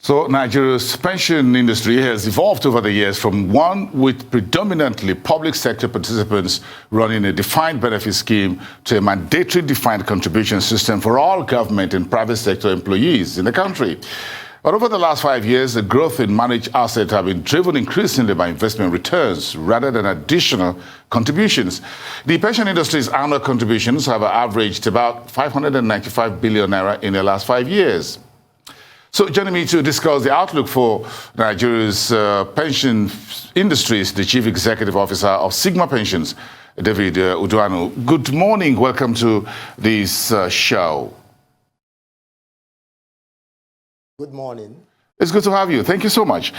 So Nigeria's pension industry has evolved over the years from one with predominantly public sector participants running a defined benefit scheme to a mandatory defined contribution system for all government and private sector employees in the country. But over the last 5 years, the growth in managed assets have been driven increasingly by investment returns rather than additional contributions. The pension industry's annual contributions have averaged about 595 billion naira in the last 5 years. So joining me to discuss the outlook for Nigeria's pension industry is the Chief Executive Officer of Sigma Pensions, David Uduaghan. Good morning. Welcome to this show. Good morning. It's good to have you. Thank you so much.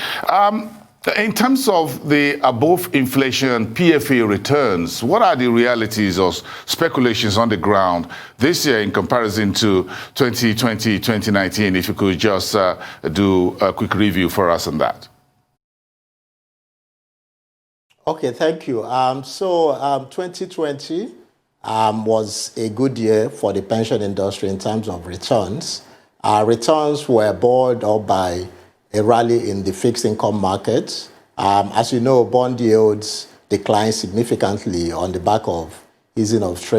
In terms of the above inflation PFA returns, what are the realities or speculations on the ground this year in comparison to 2020, 2019? If you could just do a quick review for us on that. Okay, thank you. 2020 was a good year for the pension industry in terms of returns. Returns were buoyed up by a rally in the fixed income market. As you know, bond yields declined significantly on the back of easing of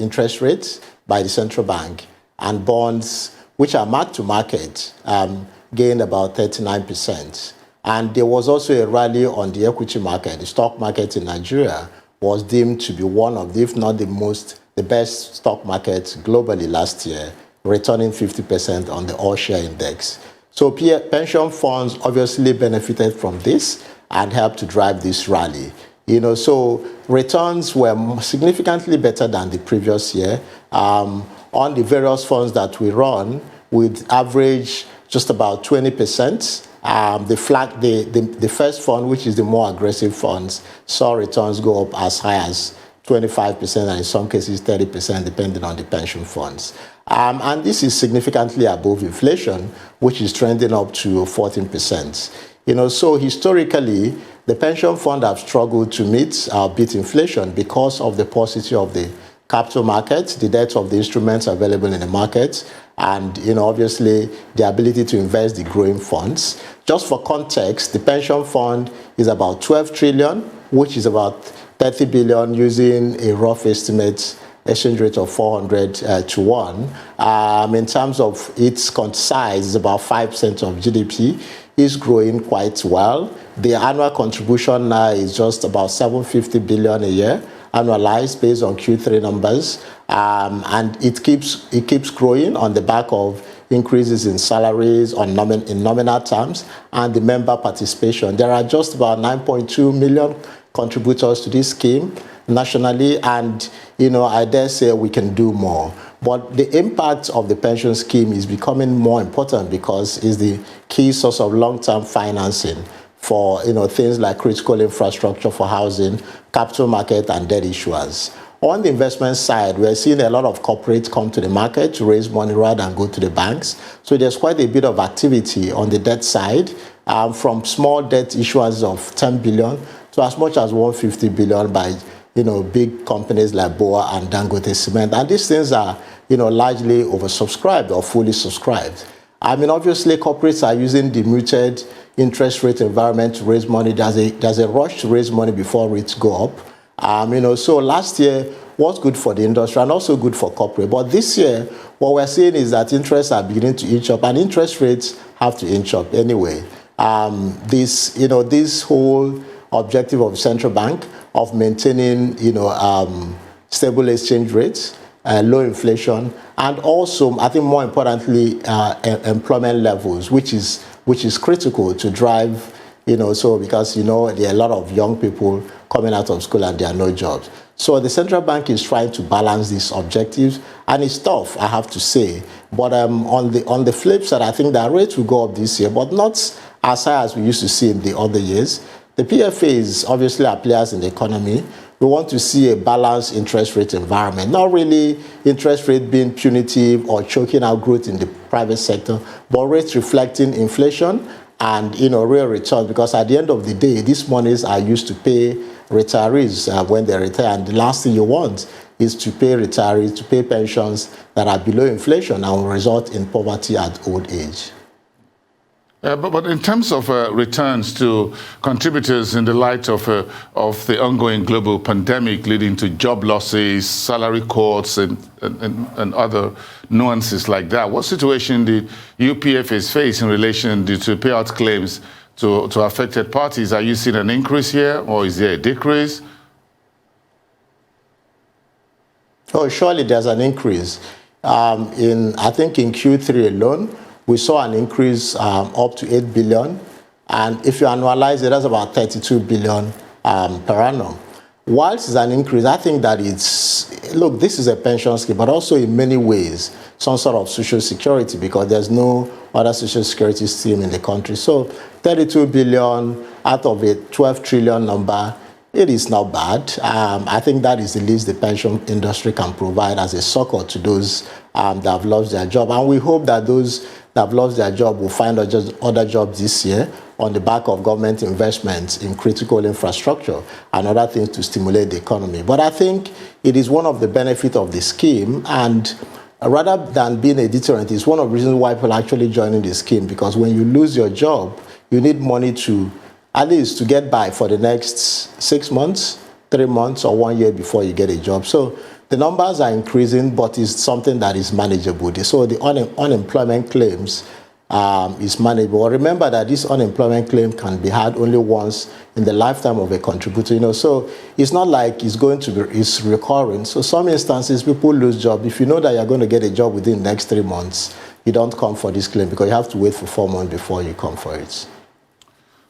interest rates by the central bank, and bonds, which are marked to market, gained about 39%. And there was also a rally on the equity market. The stock market in Nigeria was deemed to be one of the, if not the best stock market globally last year, returning 50% on the all-share index. So pension funds obviously benefited from this and helped to drive this rally. So returns were significantly better than the previous year. On the various funds that we run, we'd average just about 20%. The first fund, which is the more aggressive funds, saw returns go up as high as 25% and in some cases 30%, depending on the pension funds. And this is significantly above inflation, which is trending up to 14%. So historically, the pension fund have struggled to beat inflation because of the paucity of the capital market, the depth of the instruments available in the market, and obviously the ability to invest the growing funds. Just for context, the pension fund is about 12 trillion, which is about 30 billion using a rough estimate exchange rate of 400 to 1. In terms of its size, it's about 5% of GDP. Is growing quite well. The annual contribution now is just about 750 billion a year, annualized based on Q3 numbers. And it keeps growing on the back of increases in salaries in nominal terms and the member participation. There are just about 9.2 million contributors to this scheme nationally, and I dare say we can do more. But the impact of the pension scheme is becoming more important because it's the key source of long-term financing for things like critical infrastructure for housing, capital market, and debt issuers. On the investment side, we're seeing a lot of corporates come to the market to raise money rather than go to the banks. So there's quite a bit of activity on the debt side, from small debt issuers of 10 billion to as much as 150 billion by big companies like BOA and Dangote Cement. And these things are, largely oversubscribed or fully subscribed. Obviously, corporates are using the muted interest rate environment to raise money. There's a rush to raise money before rates go up. So last year was good for the industry and also good for corporate. But this year, what we're seeing is that interests are beginning to inch up, and interest rates have to inch up anyway. This whole objective of central bank of maintaining, stable exchange rates, low inflation, and also, I think more importantly, employment levels, which is critical to drive, because there are a lot of young people coming out of school and there are no jobs. So the central bank is trying to balance these objectives, and it's tough, I have to say. But on the flip side, I think that rates will go up this year, but not as high as we used to see in the other years. The PFAs obviously are players in the economy. We want to see a balanced interest rate environment, not really interest rate being punitive or choking out growth in the private sector, but rates reflecting inflation and real returns, because at the end of the day, these monies are used to pay retirees when they retire, and the last thing you want is to pay retirees, to pay pensions that are below inflation and will result in poverty at old age. But in terms of returns to contributors in the light of the ongoing global pandemic leading to job losses, salary cuts, and other nuances like that, what situation did UPFAs face in relation to payout claims to affected parties? Are you seeing an increase here, or is there a decrease? Oh, surely there's an increase. I think in Q3 alone, we saw an increase up to 8 billion. And if you annualize it, that's about 32 billion per annum. Whilst it's an increase, I think that look, this is a pension scheme, but also in many ways, some sort of social security, because there's no other social security scheme in the country. So 32 billion out of a 12 trillion number, it is not bad. I think that is the least the pension industry can provide as a succor to those that have lost their job. And we hope that those that have lost their job will find other jobs this year on the back of government investments in critical infrastructure and other things to stimulate the economy. But I think it is one of the benefits of the scheme, and rather than being a deterrent, it's one of the reasons why people are actually joining the scheme, because when you lose your job, you need money to at least to get by for the next 6 months, 3 months, or 1 year before you get a job. So the numbers are increasing, but it's something that is manageable. So the unemployment claims is manageable. Remember that this unemployment claim can be had only once in the lifetime of a contributor. So it's not like it's recurring. So some instances people lose job. If you know that you're going to get a job within the next 3 months, you don't come for this claim because you have to wait for 4 months before you come for it.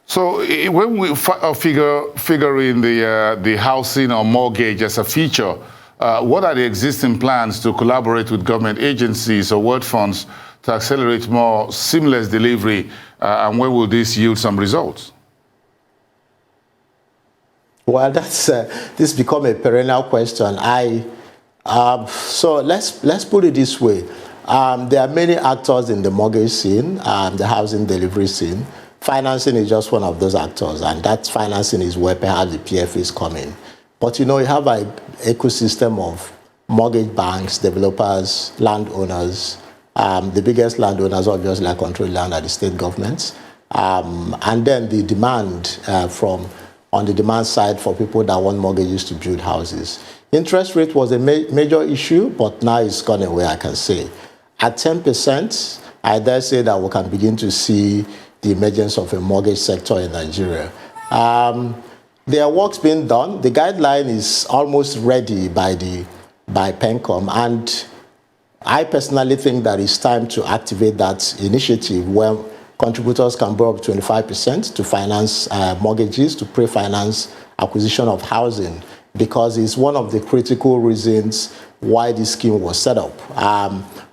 So when we figure in the housing or mortgage as a feature, what are the existing plans to collaborate with government agencies or world funds to accelerate more seamless delivery, and when will this yield some results? Well, this become a perennial question. So let's put it this way. There are many actors in the mortgage scene, the housing delivery scene. Financing is just one of those actors, and that financing is where perhaps the PFAs come in. But you have an ecosystem of mortgage banks, developers, landowners. The biggest landowners obviously are controlling land at the state governments. And then the demand on the demand side for people that want mortgages to build houses. Interest rate was a major issue, but now it's gone away, I can say. At 10%, I dare say that we can begin to see the emergence of a mortgage sector in Nigeria. There are works being done. The guideline is almost ready by PENCOM, and I personally think that it's time to activate that initiative where contributors can borrow up 25% to finance mortgages, to pre-finance acquisition of housing, because it's one of the critical reasons why this scheme was set up.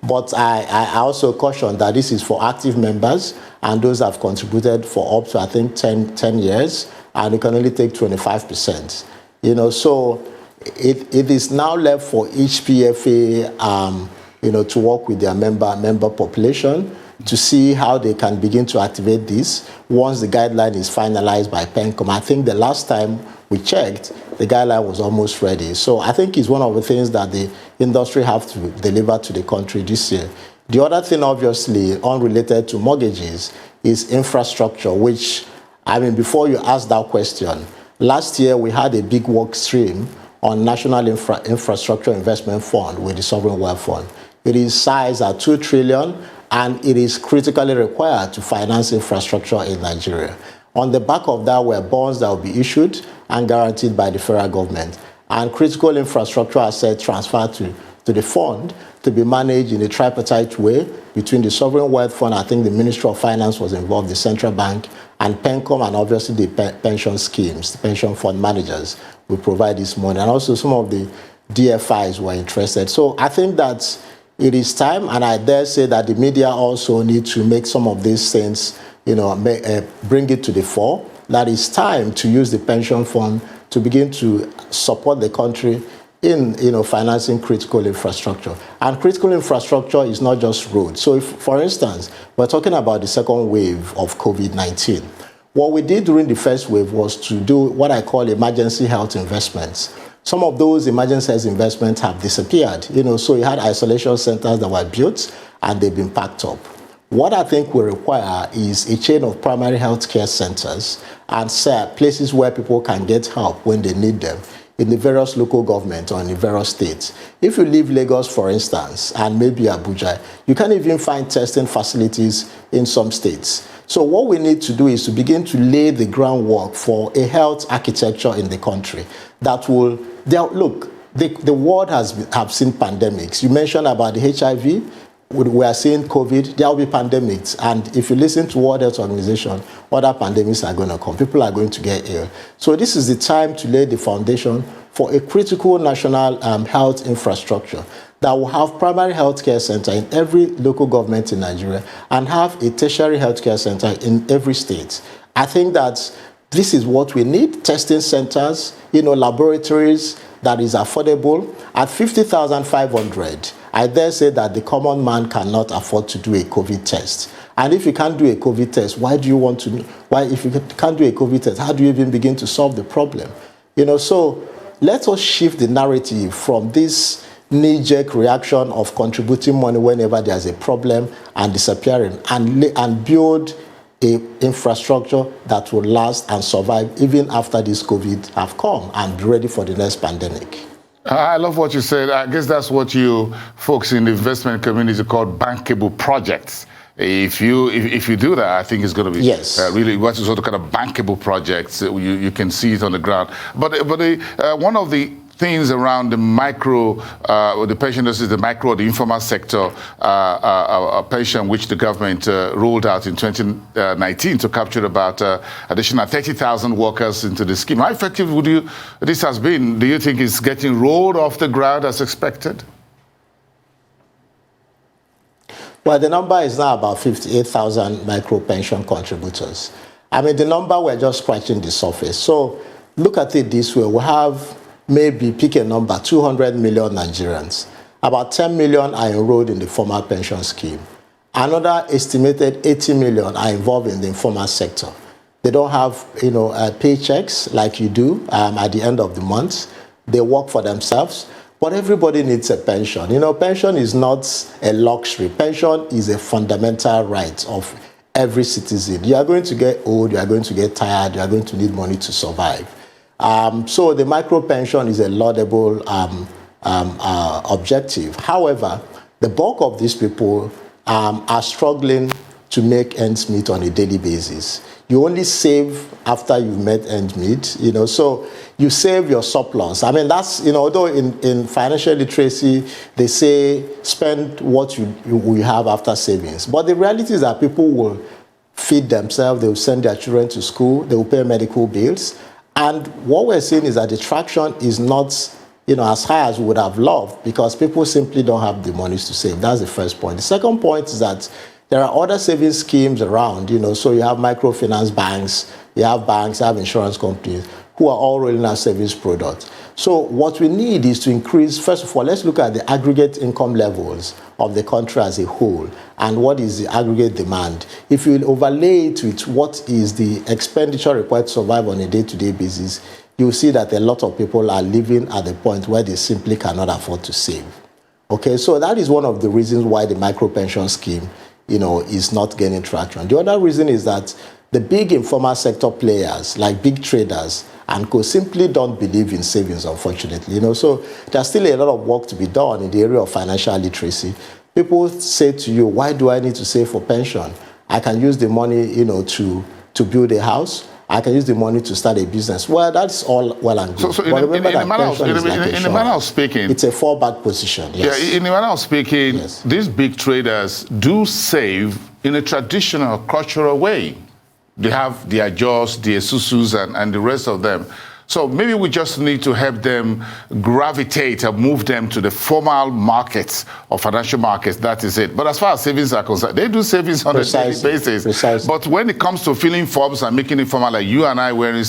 But I also caution that this is for active members and those that have contributed for up to, I think, 10 years, and you can only take 25%. So it is now left for each PFA, to work with their member population to see how they can begin to activate this once the guideline is finalized by PENCOM. I think the last time we checked, the guideline was almost ready. So I think it's one of the things that the industry have to deliver to the country this year. The other thing, obviously, unrelated to mortgages, is infrastructure, which, before you ask that question, last year we had a big work stream on National Infrastructure Investment Fund with the Sovereign Wealth Fund. It is sized at 2 trillion, and it is critically required to finance infrastructure in Nigeria. On the back of that were bonds that will be issued and guaranteed by the federal government, and critical infrastructure assets transferred to the fund to be managed in a tripartite way between the Sovereign Wealth Fund, I think the Ministry of Finance was involved, the Central Bank, and PENCOM, and obviously the pension schemes, the pension fund managers will provide this money, and also some of the DFIs were interested. So I think that it is time, and I dare say that the media also need to make some of these things, bring it to the fore. That it's time to use the pension fund to begin to support the country in financing critical infrastructure. And critical infrastructure is not just roads. So if, for instance, we're talking about the second wave of COVID-19. What we did during the first wave was to do what I call emergency health investments. Some of those emergency health investments have disappeared. So you had isolation centers that were built and they've been packed up. What I think we require is a chain of primary health care centers and places where people can get help when they need them in the various local governments or in the various states. If you leave Lagos, for instance, and maybe Abuja, you can't even find testing facilities in some states. So what we need to do is to begin to lay the groundwork for a health architecture in the country that will, look, the world have seen pandemics. You mentioned about the HIV. We are seeing COVID, there will be pandemics. And if you listen to World Health Organization, other pandemics are going to come. People are going to get ill. So this is the time to lay the foundation for a critical national health infrastructure that will have primary health care center in every local government in Nigeria and have a tertiary health care center in every state. I think that this is what we need, testing centers, laboratories that is affordable. At 50,500, I dare say that the common man cannot afford to do a COVID test. And if you can't do a COVID test, if you can't do a COVID test, how do you even begin to solve the problem? So let us shift the narrative from this knee-jerk reaction of contributing money whenever there's a problem and disappearing, and build an infrastructure that will last and survive even after this COVID have come and be ready for the next pandemic. I love what you said. I guess that's what you folks in the investment community call bankable projects. If you do that, I think it's going to be really what is sort of kind of bankable projects. You can see it on the ground. But one of the things around the micro, the pension industry, the micro, the informal sector pension, which the government rolled out in 2019 to capture about additional 30,000 workers into the scheme. How effective this has been? Do you think it's getting rolled off the ground as expected? Well, the number is now about 58,000 micro pension contributors. I mean, the number, we're just scratching the surface. So look at it this way. We have maybe, pick a number, 200 million Nigerians. About 10 million are enrolled in the formal pension scheme. Another estimated 80 million are involved in the informal sector. They don't have, paychecks like you do at the end of the month. They work for themselves. But everybody needs a pension. Pension is not a luxury. Pension is a fundamental right of every citizen. You are going to get old, you are going to get tired, you are going to need money to survive. So the micro pension is a laudable objective. However, the bulk of these people are struggling to make ends meet on a daily basis. You only save after you've met ends meet, so you save your surplus. I mean, that's, although in financial literacy, they say spend what you have after savings. But the reality is that people will feed themselves, they will send their children to school, they will pay medical bills. And what we're seeing is that the traction is not, as high as we would have loved because people simply don't have the monies to save. That's the first point. The second point is that there are other savings schemes around, so you have microfinance banks, you have insurance companies who are all rolling out savings products. So what we need is to increase, first of all, let's look at the aggregate income levels of the country as a whole and what is the aggregate demand. If you overlay it with what is the expenditure required to survive on a day-to-day basis, you'll see that a lot of people are living at the point where they simply cannot afford to save. Okay, so that is one of the reasons why the micro pension scheme is not gaining traction. The other reason is that the big informal sector players, like big traders and co, simply don't believe in savings, unfortunately. So there's still a lot of work to be done in the area of financial literacy. People say to you, why do I need to save for pension? I can use the money, to build a house. I can use the money to start a business. Well, that's all well and good. So in the manner of speaking, it's a fallback position. Yes. Yeah, in the manner of speaking, yes, these big traders do save in a traditional, cultural way. They have the Ajos, the Esusus, and the rest of them. So maybe we just need to help them gravitate and move them to the formal markets or financial markets. That is it. But as far as savings are concerned, they do savings on a daily basis. Precisely. But when it comes to filling forms and making it formal, like you and I wearing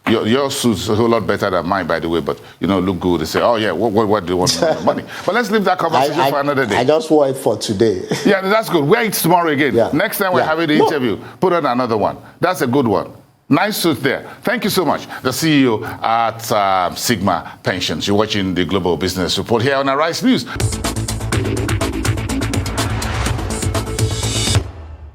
your suit's a whole lot better than mine, by the way, but look good. They say, oh yeah, what do you want with money? But let's leave that conversation for another day. I just wore it for today. Yeah, that's good. Wear it tomorrow again. Yeah. Next time we're having the interview, put on another one. That's a good one. Nice suit there. Thank you so much. The CEO at Sigma Pensions. You're watching the Global Business Report here on Arise News.